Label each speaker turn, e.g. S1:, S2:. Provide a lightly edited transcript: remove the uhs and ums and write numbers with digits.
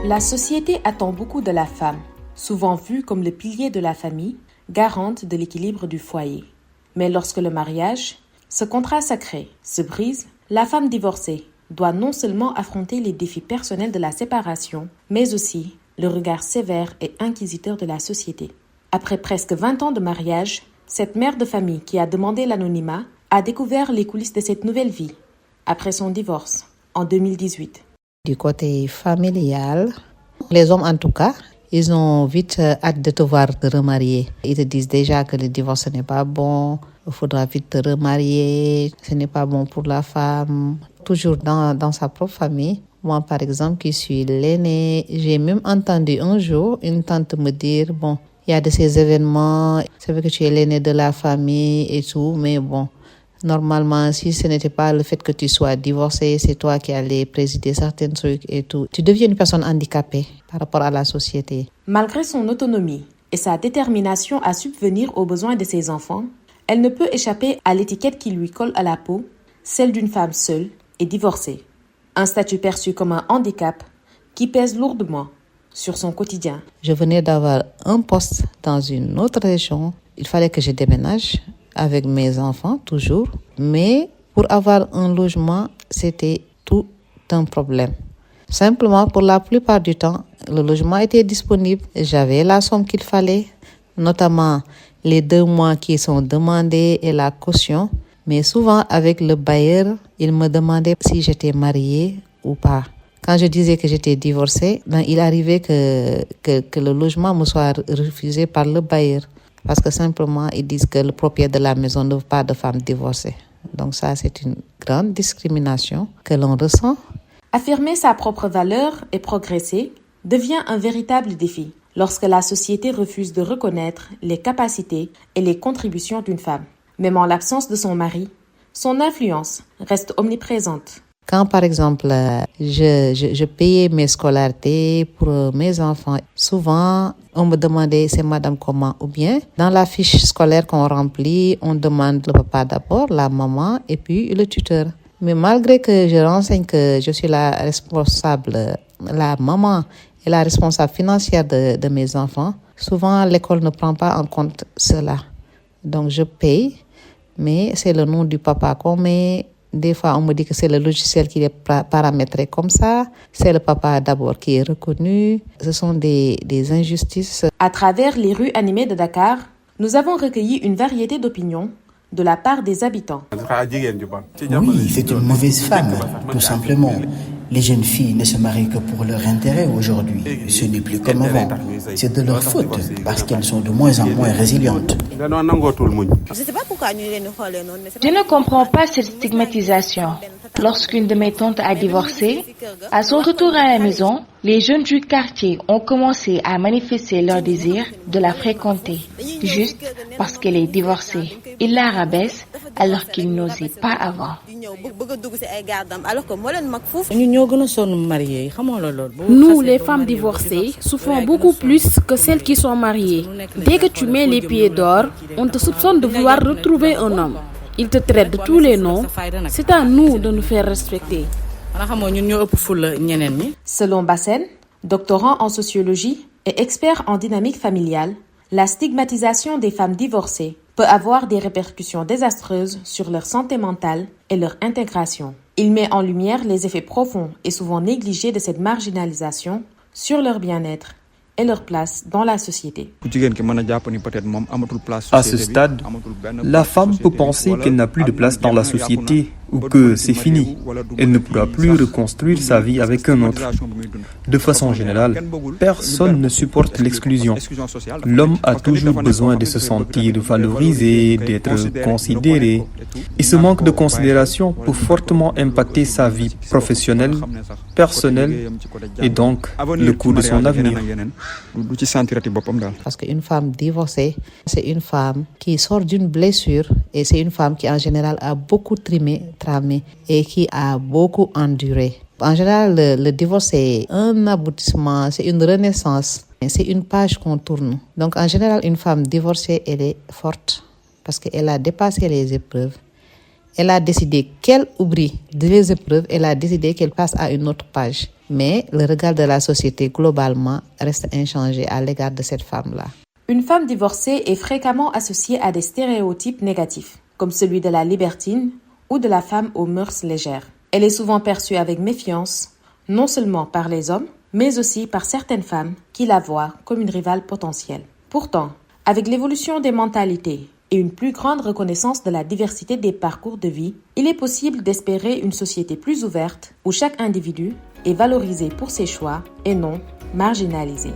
S1: La société attend beaucoup de la femme, souvent vue comme le pilier de la famille, garante de l'équilibre du foyer. Mais lorsque le mariage, ce contrat sacré, se brise, la femme divorcée doit non seulement affronter les défis personnels de la séparation, mais aussi le regard sévère et inquisiteur de la société. Après presque 20 ans de mariage, cette mère de famille qui a demandé l'anonymat a découvert les coulisses de cette nouvelle vie, après son divorce, en 2018.
S2: Du côté familial, les hommes en tout cas, ils ont vite hâte de te voir te remarier. Ils te disent déjà que le divorce ce n'est pas bon, il faudra vite te remarier, ce n'est pas bon pour la femme. Toujours dans sa propre famille. Moi, par exemple, qui suis l'aînée, j'ai même entendu un jour une tante me dire, bon, il y a de ces événements, c'est vrai que tu es l'aînée de la famille et tout, mais bon, normalement, si ce n'était pas le fait que tu sois divorcée, c'est toi qui allais présider certains trucs et tout. Tu deviens une personne handicapée par rapport à la société.
S1: Malgré son autonomie et sa détermination à subvenir aux besoins de ses enfants, elle ne peut échapper à l'étiquette qui lui colle à la peau, celle d'une femme seule et divorcée. Un statut perçu comme un handicap qui pèse lourdement sur son quotidien.
S2: Je venais d'avoir un poste dans une autre région. Il fallait que je déménage avec mes enfants, toujours. Mais pour avoir un logement, c'était tout un problème. Simplement, pour la plupart du temps, le logement était disponible. J'avais la somme qu'il fallait, notamment les 2 mois qui sont demandés et la caution. Mais souvent, avec le bailleur, il me demandait si j'étais mariée ou pas. Quand je disais que j'étais divorcée, il arrivait que le logement me soit refusé par le bailleur. Parce que simplement, ils disent que le propriétaire de la maison ne veut pas de femmes divorcées. Donc ça, c'est une grande discrimination que l'on ressent.
S1: Affirmer sa propre valeur et progresser devient un véritable défi lorsque la société refuse de reconnaître les capacités et les contributions d'une femme. Même en l'absence de son mari, son influence reste omniprésente.
S2: Quand, par exemple, je payais mes scolarités pour mes enfants, souvent, on me demandait c'est madame comment ou bien dans la fiche scolaire qu'on remplit, on demande le papa d'abord, la maman et puis le tuteur. Mais malgré que je renseigne que je suis la responsable, la maman et la responsable financière de mes enfants, souvent l'école ne prend pas en compte cela. Donc je paye, mais c'est le nom du papa qu'on met. Des fois, on me dit que c'est le logiciel qui est paramétré comme ça. C'est le papa d'abord qui est reconnu. Ce sont des injustices.
S1: À travers les rues animées de Dakar, nous avons recueilli une variété d'opinions de la part des habitants.
S3: Oui, c'est une mauvaise femme, tout simplement. Les jeunes filles ne se marient que pour leur intérêt aujourd'hui. Ce n'est plus comme avant. C'est de leur faute parce qu'elles sont de moins en moins résilientes.
S4: Je ne comprends pas cette stigmatisation. Lorsqu'une de mes tantes a divorcé, à son retour à la maison, les jeunes du quartier ont commencé à manifester leur désir de la fréquenter, juste parce qu'elle est divorcée. Ils la rabaissent alors qu'ils n'osaient pas avant.
S5: Nous, les femmes divorcées, souffrons beaucoup plus que celles qui sont mariées. Dès que tu mets les pieds dehors, on te soupçonne de vouloir retrouver un homme. Ils te traitent de tous les noms. C'est à nous de nous faire respecter.
S1: Selon Bassène, doctorant en sociologie et expert en dynamique familiale, la stigmatisation des femmes divorcées peut avoir des répercussions désastreuses sur leur santé mentale et leur intégration. Il met en lumière les effets profonds et souvent négligés de cette marginalisation sur leur bien-être et leur place dans la société.
S6: À ce stade, la femme peut penser qu'elle n'a plus de place dans la société ou que c'est fini. Elle ne pourra plus reconstruire sa vie avec un autre. De façon générale, personne ne supporte l'exclusion. L'homme a toujours besoin de se sentir valorisé, d'être considéré. Et ce manque de considération peut fortement impacter sa vie professionnelle, personnelle et donc le cours de son avenir.
S2: Parce qu'une femme divorcée, c'est une femme qui sort d'une blessure et c'est une femme qui en général a beaucoup tramé et qui a beaucoup enduré. En général, le divorce c'est un aboutissement, c'est une renaissance, c'est une page qu'on tourne. Donc en général, une femme divorcée, elle est forte parce qu'elle a dépassé les épreuves. Elle a décidé qu'elle oublie les épreuves, elle a décidé qu'elle passe à une autre page. Mais le regard de la société globalement reste inchangé à l'égard de cette femme-là.
S1: Une femme divorcée est fréquemment associée à des stéréotypes négatifs, comme celui de la libertine ou de la femme aux mœurs légères. Elle est souvent perçue avec méfiance, non seulement par les hommes, mais aussi par certaines femmes qui la voient comme une rivale potentielle. Pourtant, avec l'évolution des mentalités et une plus grande reconnaissance de la diversité des parcours de vie, il est possible d'espérer une société plus ouverte où chaque individu est valorisé pour ses choix et non marginalisé.